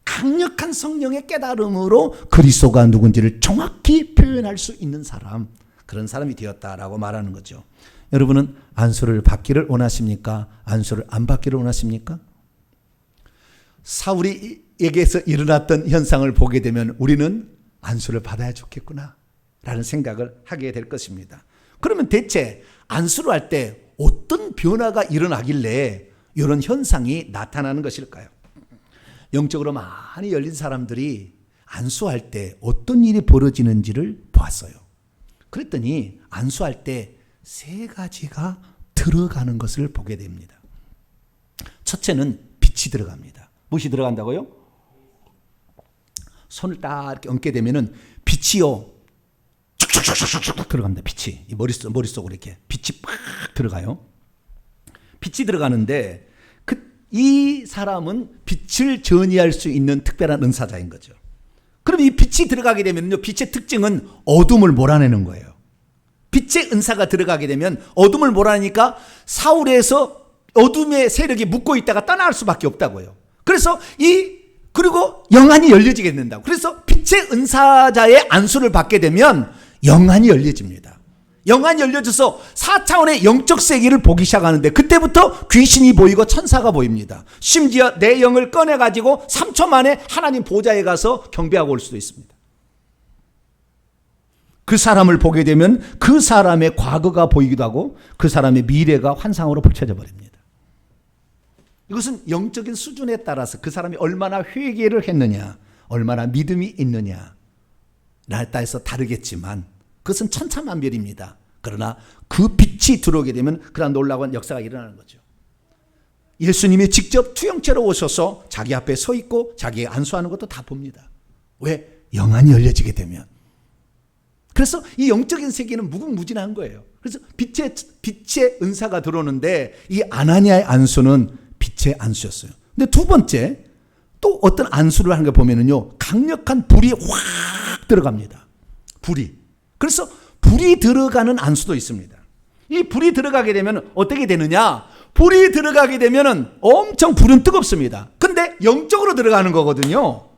강력한 성령의 깨달음으로 그리스도가 누군지를 정확히 표현할 수 있는 사람, 그런 사람이 되었다라고 말하는 거죠. 여러분은 안수를 받기를 원하십니까? 안수를 안 받기를 원하십니까? 사울이에게서 일어났던 현상을 보게 되면 우리는 안수를 받아야 좋겠구나 라는 생각을 하게 될 것입니다. 그러면 대체 안수를 할 때 어떤 변화가 일어나길래 이런 현상이 나타나는 것일까요? 영적으로 많이 열린 사람들이 안수할 때 어떤 일이 벌어지는지를 보았어요. 그랬더니 안수할 때 세 가지가 들어가는 것을 보게 됩니다. 첫째는 빛이 들어갑니다. 무엇이 들어간다고요? 손을 딱 이렇게 얹게 되면은 빛이요 쭉 들어갑니다. 빛이 이 머릿속으로 이렇게 빛이 팍 들어가요. 빛이 들어가는데 이 사람은 빛을 전이할 수 있는 특별한 은사자인 거죠. 그럼 이 빛이 들어가게 되면요, 빛의 특징은 어둠을 몰아내는 거예요. 빛의 은사가 들어가게 되면 어둠을 몰아내니까 사울에서 어둠의 세력이 묶고 있다가 떠날 수밖에 없다고요. 그래서 그리고 영안이 열려지게 된다고. 그래서 빛의 은사자의 안수를 받게 되면 영안이 열려집니다. 영안이 열려져서 4차원의 영적 세계를 보기 시작하는데 그때부터 귀신이 보이고 천사가 보입니다. 심지어 내 영을 꺼내가지고 3초 만에 하나님 보좌에 가서 경배하고 올 수도 있습니다. 그 사람을 보게 되면 그 사람의 과거가 보이기도 하고 그 사람의 미래가 환상으로 펼쳐져 버립니다. 이것은 영적인 수준에 따라서 그 사람이 얼마나 회개를 했느냐, 얼마나 믿음이 있느냐 에 따라서 다르겠지만 그것은 천차만별입니다. 그러나 그 빛이 들어오게 되면 그런 놀라운 역사가 일어나는 거죠. 예수님이 직접 투영체로 오셔서 자기 앞에 서 있고 자기의 안수하는 것도 다 봅니다. 왜? 영안이 열려지게 되면. 그래서 이 영적인 세계는 무궁무진한 거예요. 그래서 빛의 은사가 들어오는데 이 아나니아의 안수는 빛의 안수였어요. 근데 두 번째 또 어떤 안수를 하는 거 보면은요, 강력한 불이 확 들어갑니다. 불이. 그래서 불이 들어가는 안수도 있습니다. 이 불이 들어가게 되면 어떻게 되느냐? 불이 들어가게 되면은 엄청 불은 뜨겁습니다. 근데 영적으로 들어가는 거거든요.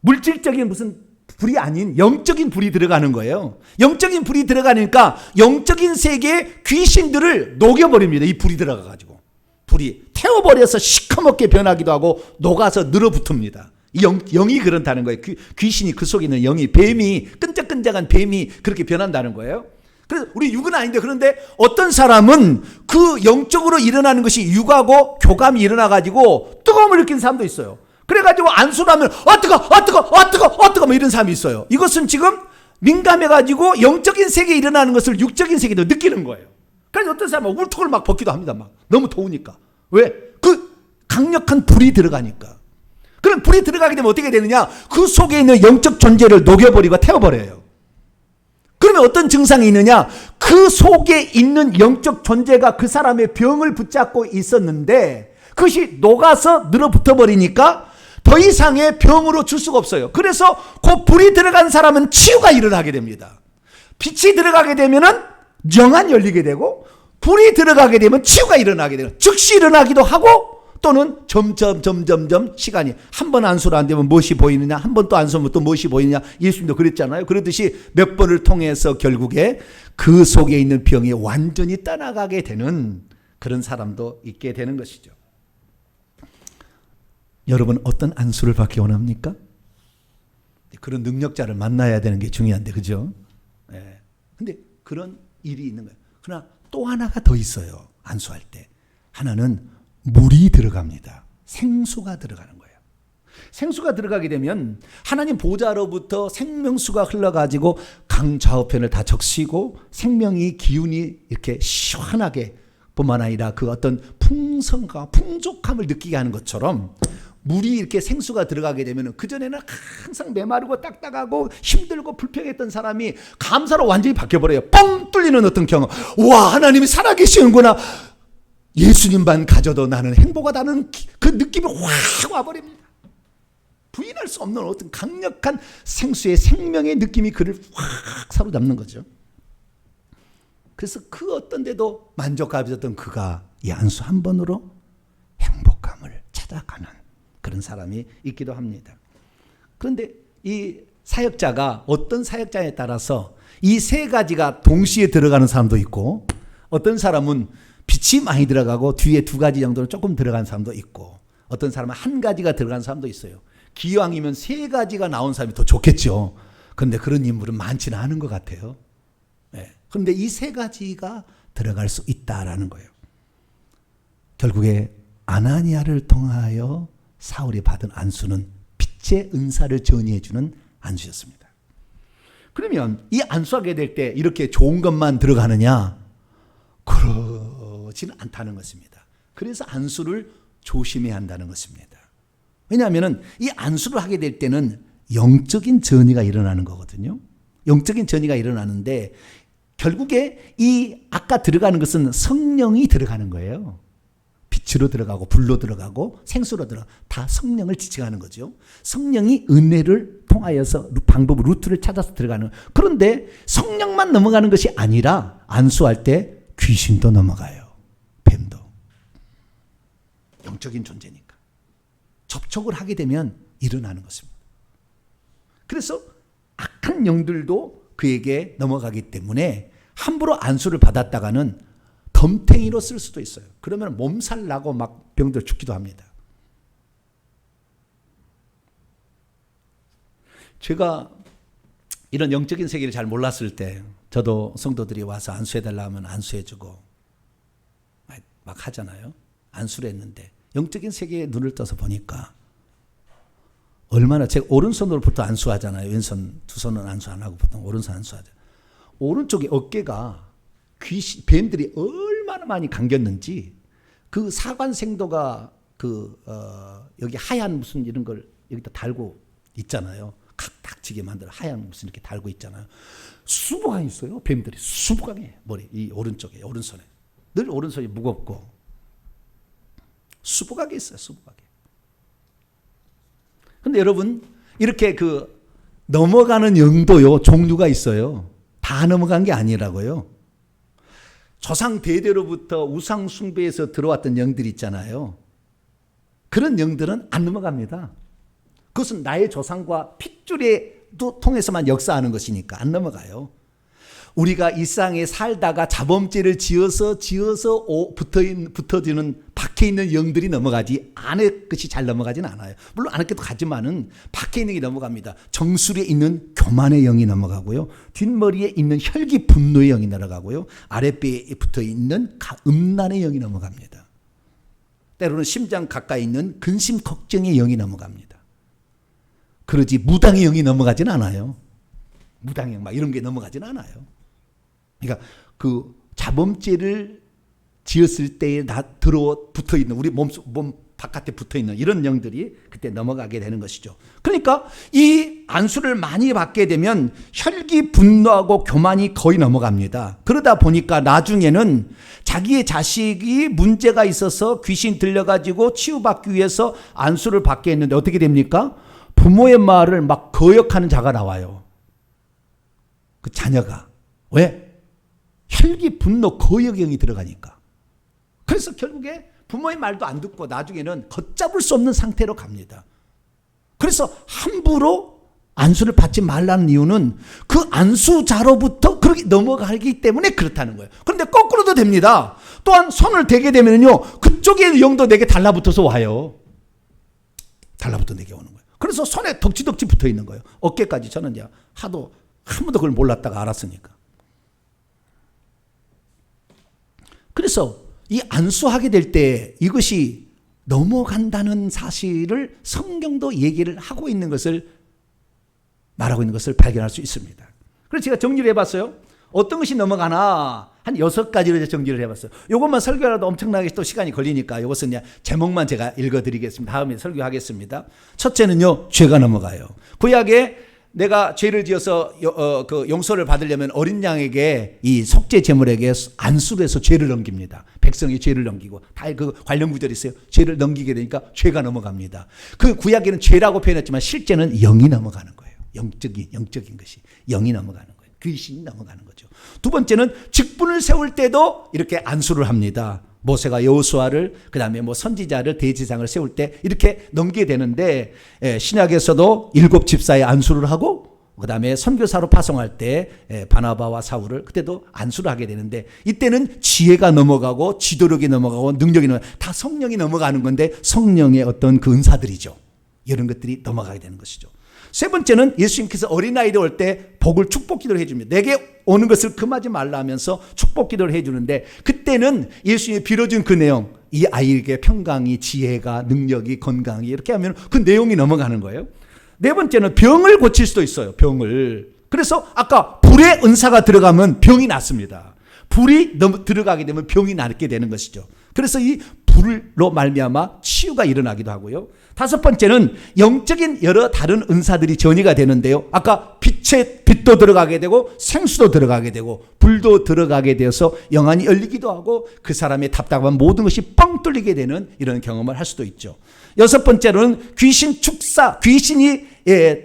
물질적인 무슨 불이 아닌 영적인 불이 들어가는 거예요. 영적인 불이 들어가니까 영적인 세계의 귀신들을 녹여버립니다. 이 불이 들어가가지고. 불이 태워버려서 시커멓게 변하기도 하고 녹아서 늘어붙습니다. 영이 그렇다는 거예요. 귀신이 그 속에 있는 영이, 뱀이, 끈적끈적한 뱀이 그렇게 변한다는 거예요. 그래서 우리 육은 아닌데, 그런데 어떤 사람은 그 영적으로 일어나는 것이 육하고 교감이 일어나가지고 뜨거움을 느끼는 사람도 있어요. 그래가지고 안수를 하면 뜨거 뭐 이런 사람이 있어요. 이것은 지금 민감해가지고 영적인 세계에 일어나는 것을 육적인 세계도 느끼는 거예요. 그래서 어떤 사람은 울통을 막 벗기도 합니다. 막 너무 더우니까. 왜? 그 강력한 불이 들어가니까. 그럼 불이 들어가게 되면 어떻게 되느냐? 그 속에 있는 영적 존재를 녹여버리고 태워버려요. 그러면 어떤 증상이 있느냐? 그 속에 있는 영적 존재가 그 사람의 병을 붙잡고 있었는데 그것이 녹아서 늘어붙어 버리니까 더 이상의 병으로 줄 수가 없어요. 그래서 그 불이 들어간 사람은 치유가 일어나게 됩니다. 빛이 들어가게 되면은 영안 열리게 되고, 불이 들어가게 되면 치유가 일어나게 되고, 즉시 일어나기도 하고, 또는 점점 시간이, 한 번 안수로 안 되면 무엇이 보이느냐, 한 번 또 안수하면 또 무엇이 보이느냐, 예수님도 그랬잖아요. 그러듯이 몇 번을 통해서 결국에 그 속에 있는 병이 완전히 떠나가게 되는 그런 사람도 있게 되는 것이죠. 여러분, 어떤 안수를 받기 원합니까? 그런 능력자를 만나야 되는 게 중요한데, 그죠? 네. 근데 그런 일이 있는 거예요. 그러나 또 하나가 더 있어요. 안수할 때. 하나는 물이 들어갑니다. 생수가 들어가는 거예요. 생수가 들어가게 되면 하나님 보좌로부터 생명수가 흘러가지고 강 좌우편을 다 적시고 생명이 기운이 이렇게 시원하게 뿐만 아니라 그 어떤 풍성과 풍족함을 느끼게 하는 것처럼 물이 이렇게 생수가 들어가게 되면 그전에는 항상 메마르고 딱딱하고 힘들고 불평했던 사람이 감사로 완전히 바뀌어버려요. 뻥 뚫리는 어떤 경험. 와, 하나님이 살아계시는구나. 예수님만 가져도 나는 행복하다는 그 느낌이 확 와버립니다. 부인할 수 없는 어떤 강력한 생수의 생명의 느낌이 그를 확 사로잡는 거죠. 그래서 그 어떤 데도 만족하였던 그가 이 안수 한 번으로 행복감을 찾아가는 그런 사람이 있기도 합니다. 그런데 이 사역자가 어떤 사역자에 따라서 이 세 가지가 동시에 들어가는 사람도 있고, 어떤 사람은 빛이 많이 들어가고 뒤에 두 가지 정도는 조금 들어간 사람도 있고, 어떤 사람은 한 가지가 들어간 사람도 있어요. 기왕이면 세 가지가 나온 사람이 더 좋겠죠. 그런데 그런 인물은 많지는 않은 것 같아요. 네. 그런데 이 세 가지가 들어갈 수 있다라는 거예요. 결국에 아나니아를 통하여 사울이 받은 안수는 빛의 은사를 전이해 주는 안수였습니다. 그러면 이 안수하게 될 때 이렇게 좋은 것만 들어가느냐? 그러지는 않다는 것입니다. 그래서 안수를 조심해야 한다는 것입니다. 왜냐하면 이 안수를 하게 될 때는 영적인 전이가 일어나는 거거든요. 영적인 전이가 일어나는데 결국에 이 아까 들어가는 것은 성령이 들어가는 거예요. 빛으로 들어가고 불로 들어가고 생수로 들어가고 다 성령을 지칭하는 거죠. 성령이 은혜를 통하여서 방법, 루트를 찾아서 들어가는. 그런데 성령만 넘어가는 것이 아니라 안수할 때 귀신도 넘어가요. 뱀도. 영적인 존재니까. 접촉을 하게 되면 일어나는 것입니다. 그래서 악한 영들도 그에게 넘어가기 때문에 함부로 안수를 받았다가는 덤탱이로 쓸 수도 있어요. 그러면 몸살 나고 막 병들 죽기도 합니다. 제가 이런 영적인 세계를 잘 몰랐을 때 저도 성도들이 와서 안수해달라 하면 안수해주고 막 하잖아요. 안수를 했는데 영적인 세계에 눈을 떠서 보니까 얼마나, 제가 오른손으로 보통 안수하잖아요. 왼손, 두 손은 안수 안 하고 보통 오른손 안수하죠. 오른쪽에 어깨가 귀신, 뱀들이 얼마나 많이 감겼는지 그 사관생도가 여기 하얀 무슨 이런 걸 여기다 달고 있잖아요. 각닥지게 만들어 하얀 무슨 이렇게 달고 있잖아요. 수북하게 있어요. 뱀들이 수북하게 머리 이 오른쪽에 오른손에 늘 오른손이 무겁고 수북하게 있어요. 수북하게. 근데 여러분 이렇게 넘어가는 영도요 종류가 있어요. 다 넘어간 게 아니라고요. 조상 대대로부터 우상 숭배에서 들어왔던 영들이 있잖아요. 그런 영들은 안 넘어갑니다. 그것은 나의 조상과 핏줄에 통해서만 역사하는 것이니까 안 넘어가요. 우리가 일상에 살다가 자범죄를 지어서 붙어지는 밖에 있는 영들이 넘어가지 안의 것이 잘 넘어가지는 않아요. 물론 안의 것도 가지만은 밖에 있는 게 넘어갑니다. 정수리에 있는 교만의 영이 넘어가고요. 뒷머리에 있는 혈기 분노의 영이 넘어가고요. 아랫배에 붙어 있는 음란의 영이 넘어갑니다. 때로는 심장 가까이 있는 근심 걱정의 영이 넘어갑니다. 그러지 무당의 영이 넘어가진 않아요. 무당의 영 막 이런 게 넘어가진 않아요. 그러니까 그 자범죄를 지었을 때에 붙어 있는 우리 몸 바깥에 붙어 있는 이런 영들이 그때 넘어가게 되는 것이죠. 그러니까 이 안수를 많이 받게 되면 혈기 분노하고 교만이 거의 넘어갑니다. 그러다 보니까 나중에는 자기의 자식이 문제가 있어서 귀신 들려가지고 치유받기 위해서 안수를 받게 했는데 어떻게 됩니까? 부모의 말을 막 거역하는 자가 나와요. 그 자녀가. 왜? 혈기 분노 거역형이 들어가니까. 그래서 결국에 부모의 말도 안 듣고 나중에는 걷잡을 수 없는 상태로 갑니다. 그래서 함부로 안수를 받지 말라는 이유는 그 안수자로부터 그렇게 넘어가기 때문에 그렇다는 거예요. 그런데 거꾸로도 됩니다. 또한 손을 대게 되면요, 그쪽의 영도 내게 달라붙어서 와요. 달라붙어 내게 오는 거예요. 그래서 손에 덕지덕지 붙어 있는 거예요. 어깨까지. 저는 이제 하도 한 번도 그걸 몰랐다가 알았으니까. 그래서 이 안수하게 될 때 이것이 넘어간다는 사실을 성경도 얘기를 하고 있는 것을 말하고 있는 것을 발견할 수 있습니다. 그래서 제가 정리를 해봤어요. 어떤 것이 넘어가나 한 6가지로 정리를 해봤어요. 이것만 설교하라도 엄청나게 또 시간이 걸리니까 이것은 그냥 제목만 제가 읽어드리겠습니다. 다음에 설교하겠습니다. 첫째는요, 죄가 넘어가요. 구약에 내가 죄를 지어서 그 용서를 받으려면 어린 양에게 이 속죄 제물에게 안수를 해서 죄를 넘깁니다. 백성이 죄를 넘기고 다 그 관련 구절이 있어요. 죄를 넘기게 되니까 죄가 넘어갑니다. 그 구약에는 죄라고 표현했지만 실제는 영이 넘어가는 거예요. 영적인 것이 영이 넘어가는 거예요. 귀신이 넘어가는 거죠. 두 번째는 직분을 세울 때도 이렇게 안수를 합니다. 모세가 여호수아를 그다음에 뭐 선지자를 대제사장을 세울 때 이렇게 넘기게 되는데 신약에서도 7 집사에 안수를 하고 그다음에 선교사로 파송할 때 바나바와 사울을 그때도 안수를 하게 되는데 이때는 지혜가 넘어가고 지도력이 넘어가고 능력이 넘어가고 다 성령이 넘어가는 건데 성령의 어떤 그 은사들이죠. 이런 것들이 넘어가게 되는 것이죠. 세 번째는 예수님께서 어린아이들 올 때 복을 축복 기도를 해줍니다. 내게 오는 것을 금하지 말라 하면서 축복 기도를 해주는데 그때는 예수님이 빌어준 그 내용, 이 아이에게 평강이, 지혜가, 능력이, 건강이 이렇게 하면 그 내용이 넘어가는 거예요. 네 번째는 병을 고칠 수도 있어요. 병을. 그래서 아까 불의 은사가 들어가면 병이 낫습니다. 불이 들어가게 되면 병이 낫게 되는 것이죠. 그래서 이 불로 말미암아 치유가 일어나기도 하고요. 다섯 번째는 영적인 여러 다른 은사들이 전이가 되는데요. 아까 빛도 들어가게 되고 생수도 들어가게 되고 불도 들어가게 되어서 영안이 열리기도 하고 그 사람의 답답한 모든 것이 뻥 뚫리게 되는 이런 경험을 할 수도 있죠. 여섯 번째로는 귀신 축사, 귀신이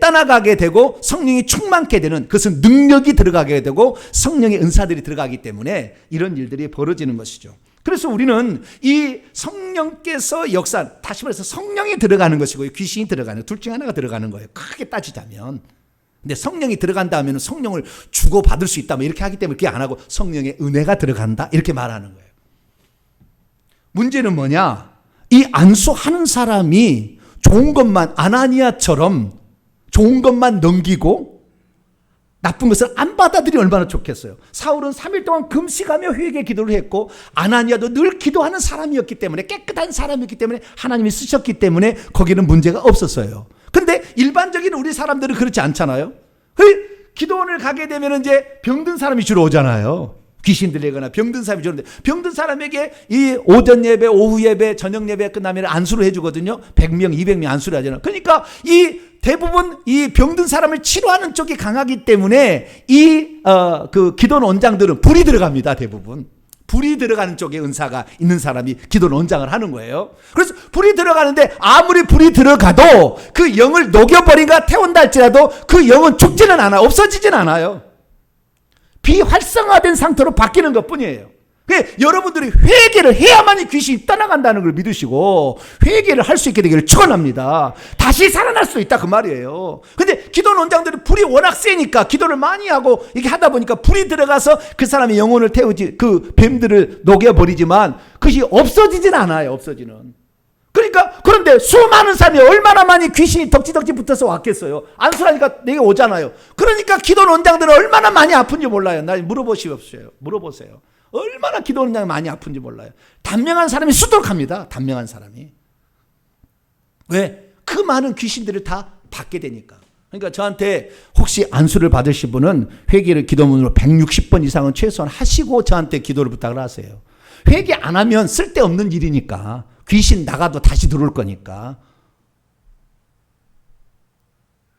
떠나가게 되고 성령이 충만케 되는 그것은 능력이 들어가게 되고 성령의 은사들이 들어가기 때문에 이런 일들이 벌어지는 것이죠. 그래서 우리는 이 성령께서 역사, 다시 말해서 성령이 들어가는 것이고 귀신이 들어가는 둘 중에 하나가 들어가는 거예요. 크게 따지자면. 근데 성령이 들어간다 하면 성령을 주고받을 수 있다. 이렇게 하기 때문에 그게 안 하고 성령의 은혜가 들어간다. 이렇게 말하는 거예요. 문제는 뭐냐? 이 안수하는 사람이 좋은 것만 아나니아처럼 좋은 것만 넘기고 나쁜 것을 안 받아들이면 얼마나 좋겠어요. 사울은 3일 동안 금식하며 회개 기도를 했고 아나니아도 늘 기도하는 사람이었기 때문에 깨끗한 사람이었기 때문에 하나님이 쓰셨기 때문에 거기는 문제가 없었어요. 그런데 일반적인 우리 사람들은 그렇지 않잖아요. 기도원을 가게 되면 이제 병든 사람이 주로 오잖아요. 귀신 들리거나 병든 사람이 주로 오는데 병든 사람에게 이 오전 예배, 오후 예배, 저녁 예배 끝나면 안수를 해주거든요. 100명, 200명 안수를 하잖아요. 그러니까 이 대부분 이 병든 사람을 치료하는 쪽이 강하기 때문에 그 기도원 원장들은 불이 들어갑니다. 대부분. 불이 들어가는 쪽에 은사가 있는 사람이 기도원 원장을 하는 거예요. 그래서 불이 들어가는데 아무리 불이 들어가도 그 영을 녹여버린가 태운다 할지라도 그 영은 죽지는 않아요. 없어지진 않아요. 비활성화된 상태로 바뀌는 것 뿐이에요. 여러분들이 회개를 해야만이 귀신이 떠나간다는 걸 믿으시고 회개를 할 수 있게 되기를 축원합니다. 다시 살아날 수 있다 그 말이에요. 근데 기도 원장들이 불이 워낙 세니까 기도를 많이 하고 이렇게 하다 보니까 불이 들어가서 그 사람의 영혼을 태우지, 그 뱀들을 녹여버리지만 그것이 없어지진 않아요. 없어지는. 그러니까 그런데 수많은 사람이 얼마나 많이 귀신이 덕지덕지 붙어서 왔겠어요. 안수하니까 내게 오잖아요. 그러니까 기도 원장들은 얼마나 많이 아픈지 몰라요. 나 물어보세요. 얼마나 기도 원장이 많이 아픈지 몰라요. 단명한 사람이 수두룩합니다. 단명한 사람이. 왜? 그 많은 귀신들을 다 받게 되니까. 그러니까 저한테 혹시 안수를 받으실 분은 회개를 기도문으로 160번 이상은 최소한 하시고 저한테 기도를 부탁을 하세요. 회개 안 하면 쓸데없는 일이니까. 귀신 나가도 다시 들어올 거니까.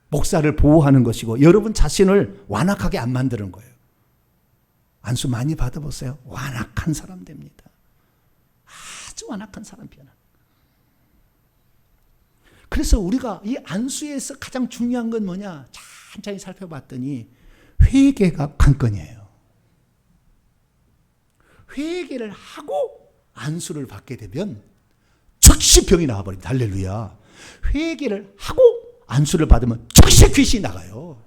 목사를 보호하는 것이고 여러분 자신을 완악하게 안 만드는 거예요. 안수 많이 받아보세요. 완악한 사람 됩니다. 아주 완악한 사람 변화. 그래서 우리가 이 안수에서 가장 중요한 건 뭐냐? 천천히 살펴봤더니 회개가 관건이에요. 회개를 하고 안수를 받게 되면 즉시 병이 나와버립니다. 할렐루야. 회개를 하고 안수를 받으면 즉시 귀신이 나가요.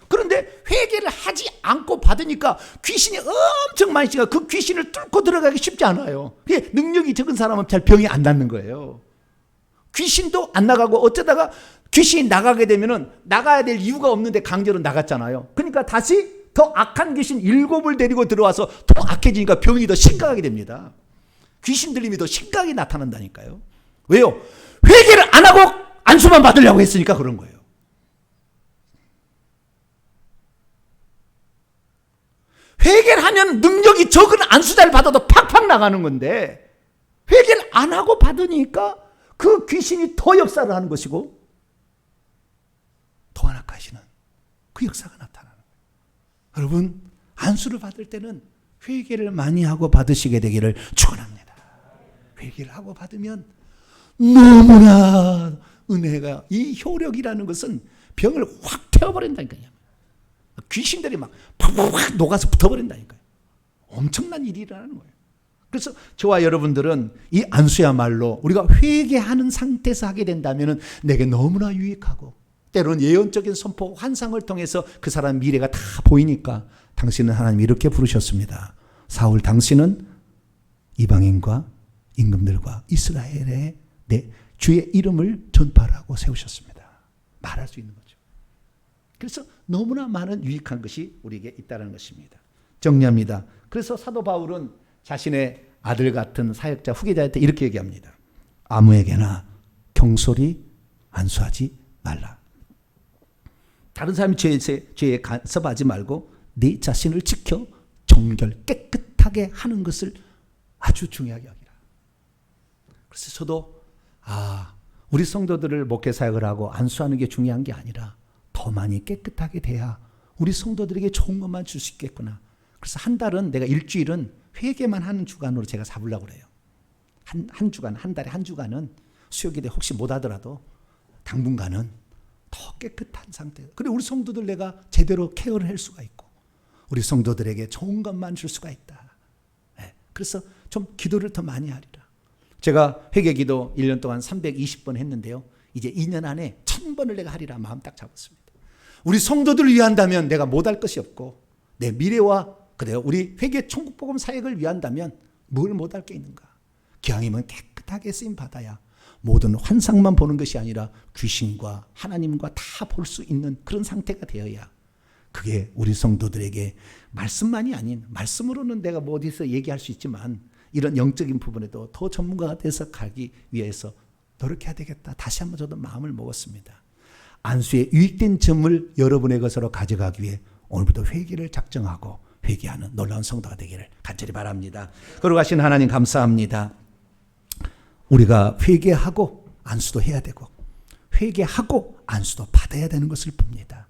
그런데 회개를 하지 않고 받으니까 귀신이 엄청 많이 있으니까 그 귀신을 뚫고 들어가기 쉽지 않아요. 능력이 적은 사람은 잘 병이 안 낫는 거예요. 귀신도 안 나가고 어쩌다가 귀신이 나가게 되면은 나가야 될 이유가 없는데 강제로 나갔잖아요. 그러니까 다시 더 악한 귀신 7을 데리고 들어와서 더 악해지니까 병이 더 심각하게 됩니다. 귀신 들림이 더 심각하게 나타난다니까요. 왜요? 회개를 안 하고 안수만 받으려고 했으니까 그런 거예요. 회개를 하면 능력이 적은 안수자를 받아도 팍팍 나가는 건데 회개를 안 하고 받으니까 그 귀신이 더 역사를 하는 것이고 더 완악하시는 그 역사가 나타나는 거예요. 여러분 안수를 받을 때는 회개를 많이 하고 받으시게 되기를 축원합니다. 회개를 하고 받으면 너무나 은혜가, 이 효력이라는 것은 병을 확 태워버린다니까요. 귀신들이 막 팍팍 녹아서 붙어버린다니까요. 엄청난 일이 일어나는 거예요. 그래서 저와 여러분들은 이 안수야말로 우리가 회개하는 상태에서 하게 된다면 내게 너무나 유익하고 때로는 예언적인 선포, 환상을 통해서 그 사람 미래가 다 보이니까 당신은 하나님이 이렇게 부르셨습니다. 사울 당신은 이방인과 임금들과 이스라엘의 내 주의 이름을 전파하라고 세우셨습니다. 말할 수 있는 거죠. 그래서 너무나 많은 유익한 것이 우리에게 있다는 것입니다. 정리합니다. 그래서 사도 바울은 자신의 아들 같은 사역자 후계자한테 이렇게 얘기합니다. 아무에게나 경솔히 안수하지 말라. 다른 사람이 죄에 간섭하지 말고 네 자신을 지켜 정결 깨끗하게 하는 것을 아주 중요하게 여기라. 그래서 저도 우리 성도들을 목회 사역을 하고 안수하는 게 중요한 게 아니라 더 많이 깨끗하게 돼야 우리 성도들에게 좋은 것만 줄 수 있겠구나. 그래서 한 달은 내가 일주일은 회개만 하는 주간으로 제가 잡으려고 그래요. 한 주간, 한 달에 한 주간은 수요기대 혹시 못 하더라도 당분간은 더 깨끗한 상태. 그리고 우리 성도들 내가 제대로 케어를 할 수가 있고 우리 성도들에게 좋은 것만 줄 수가 있다. 네. 그래서 좀 기도를 더 많이 하리라. 제가 회개기도 1년 동안 320번 했는데요. 이제 2년 안에 1000번을 내가 하리라 마음 딱 잡았습니다. 우리 성도들을 위한다면 내가 못할 것이 없고 내 미래와 그래요. 우리 회개 천국복음 사역을 위한다면 뭘 못할 게 있는가. 기왕이면 깨끗하게 쓰임 받아야 모든 환상만 보는 것이 아니라 귀신과 하나님과 다 볼 수 있는 그런 상태가 되어야 그게 우리 성도들에게 말씀만이 아닌, 말씀으로는 내가 뭐 어디서 얘기할 수 있지만 이런 영적인 부분에도 더 전문가가 돼서 가기 위해서 노력해야 되겠다. 다시 한번 저도 마음을 먹었습니다. 안수의 유익된 점을 여러분의 것으로 가져가기 위해 오늘부터 회개를 작정하고 회개하는 놀라운 성도가 되기를 간절히 바랍니다. 거룩하신 하나님 감사합니다. 우리가 회개하고 안수도 해야 되고 회개하고 안수도 받아야 되는 것을 봅니다.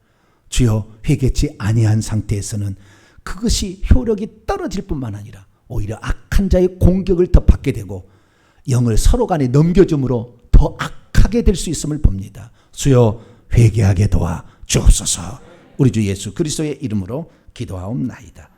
주여, 회개치 아니한 상태에서는 그것이 효력이 떨어질 뿐만 아니라 오히려 악한 자의 공격을 더 받게 되고 영을 서로 간에 넘겨줌으로 더 악하게 될 수 있음을 봅니다. 주여, 회개하게 도와 주옵소서. 우리 주 예수 그리스도의 이름으로 기도하옵나이다.